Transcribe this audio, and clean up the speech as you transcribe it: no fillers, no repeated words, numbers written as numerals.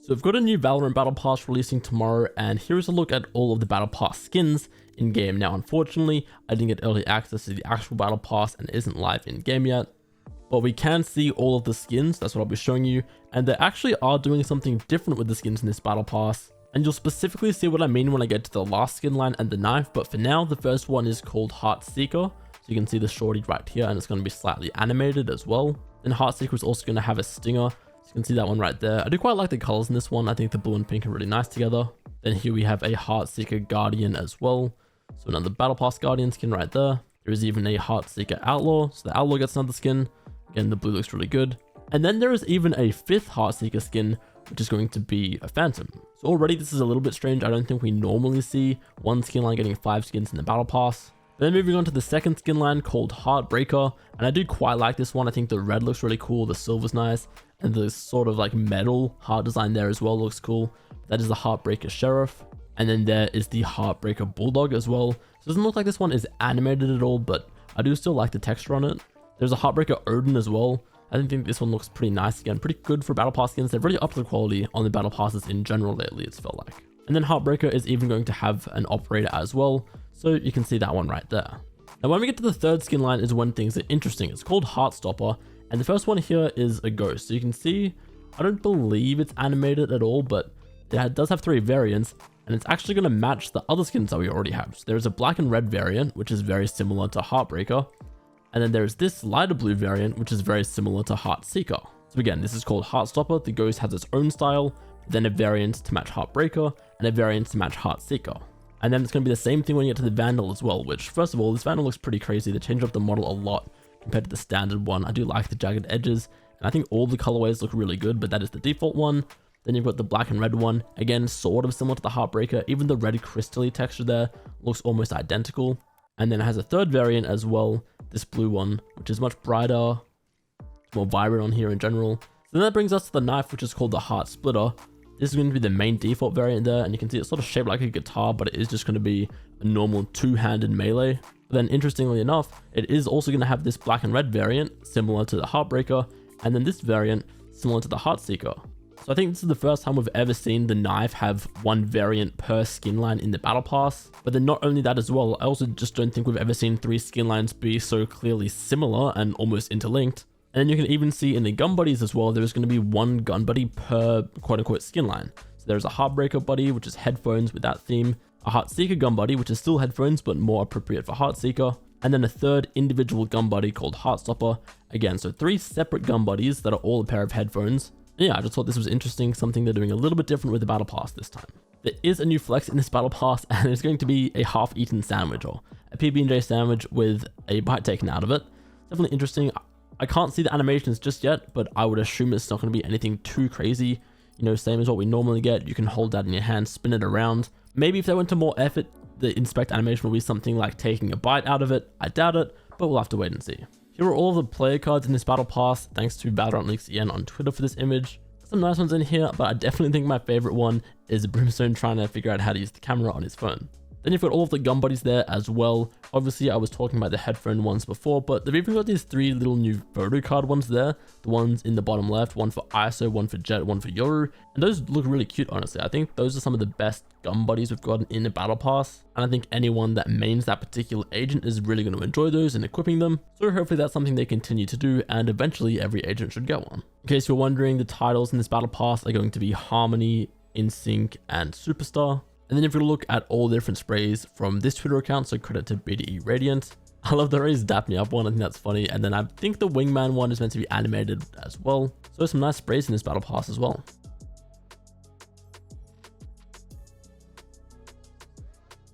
So we've got a new Valorant Battle Pass releasing tomorrow, and here's a look at all of the Battle Pass skins in game. Now, unfortunately, I didn't get early access to the actual Battle Pass and it isn't live in game yet, but we can see all of the skins. That's what I'll be showing you, and they actually are doing something different with the skins in this Battle Pass, and you'll specifically see what I mean when I get to the last skin line and the knife. But for now, the first one is called Heartstopper. So you can see the shorty right here, and it's going to be slightly animated as well. Then Heartstopper is also going to have a stinger. So you can see that one right there. I do quite like the colors in this one. I think the blue and pink are really nice together. Then here we have a Heartseeker Guardian as well. So another Battle Pass Guardian skin right there. There is even a Heartseeker Outlaw. So the Outlaw gets another skin. Again, the blue looks really good. And then there is even a fifth Heartseeker skin, which is going to be a Phantom. So already this is a little bit strange. I don't think we normally see one skin line getting 5 skins in the Battle Pass. But then moving on to the second skin line called Heartbreaker, and I do quite like this one. I think the red looks really cool, the silver's nice, and the sort of like metal heart design there as well looks cool. That is the Heartbreaker Sheriff, and then there is the Heartbreaker Bulldog as well. So it doesn't look like this one is animated at all, but I do still like the texture on it. There's a Heartbreaker Odin as well. I think this one looks pretty nice again, pretty good for Battle Pass skins. They've really upped the quality on the Battle Passes in general lately, it's felt like. And then Heartbreaker is even going to have an operator as well, so you can see that one right there. Now when we get to the third skin line is when things are interesting. It's called Heartstopper, and the first one here is a ghost. So you can see, I don't believe it's animated at all, but it does have 3 variants, and it's actually going to match the other skins that we already have. So there's a black and red variant, which is very similar to Heartbreaker, and then there's this lighter blue variant, which is very similar to Heartseeker. So again, this is called Heartstopper. The ghost has its own style, then a variant to match Heartbreaker, and a variant to match Heartseeker. And then it's going to be the same thing when you get to the Vandal as well, which first of all, this Vandal looks pretty crazy. They changed up the model a lot compared to the standard one. I do like the jagged edges, and I think all the colorways look really good, but that is the default one. Then you've got the black and red one, again, sort of similar to the Heartbreaker. Even the red crystal-y texture there looks almost identical. And then it has a third variant as well, this blue one, which is much brighter, more vibrant on here in general. So then that brings us to the knife, which is called the Heart Splitter. This is going to be the main default variant there, and you can see it's sort of shaped like a guitar, but it is just going to be a normal 2-handed melee. But then interestingly enough, it is also going to have this black and red variant, similar to the Heartbreaker, and then this variant, similar to the Heartseeker. So I think this is the first time we've ever seen the knife have one variant per skin line in the Battle Pass. But then not only that as well, I also just don't think we've ever seen 3 skin lines be so clearly similar and almost interlinked. And then you can even see in the gun buddies as well, there's going to be 1 gun buddy per quote-unquote skin line. So there's a Heartbreaker buddy, which is headphones with that theme, a Heartseeker gun buddy, which is still headphones, but more appropriate for Heartseeker, and then a third individual gun buddy called Heartstopper. Again, so 3 separate gun buddies that are all a pair of headphones. And yeah, I just thought this was interesting, something they're doing a little bit different with the Battle Pass this time. There is a new flex in this Battle Pass, and it's going to be a half-eaten sandwich, or a PB&J sandwich with a bite taken out of it. Definitely interesting. I can't see the animations just yet, but I would assume it's not going to be anything too crazy. You know, same as what we normally get. You can hold that in your hand, spin it around. Maybe if they went to more effort, the inspect animation will be something like taking a bite out of it. I doubt it, but we'll have to wait and see. Here are all of the player cards in this Battle Pass, thanks to Valorant Leaks EN on Twitter for this image. Some nice ones in here, but I definitely think my favorite one is Brimstone trying to figure out how to use the camera on his phone. Then you've got all of the gun buddies there as well. Obviously, I was talking about the headphone ones before, but they've even got these 3 little new photo card ones there. The ones in the bottom left, one for ISO, one for Jet, one for Yoru. And those look really cute, honestly. I think those are some of the best gun buddies we've gotten in the Battle Pass. And I think anyone that mains that particular agent is really going to enjoy those and equipping them. So hopefully that's something they continue to do, and eventually every agent should get one. In case you're wondering, the titles in this Battle Pass are going to be Harmony, InSync, and Superstar. And then if you look at all the different sprays from this Twitter account, so credit to BDE Radiant. I love the Raise Dap Me Up one, I think that's funny. And then I think the Wingman one is meant to be animated as well. So some nice sprays in this Battle Pass as well.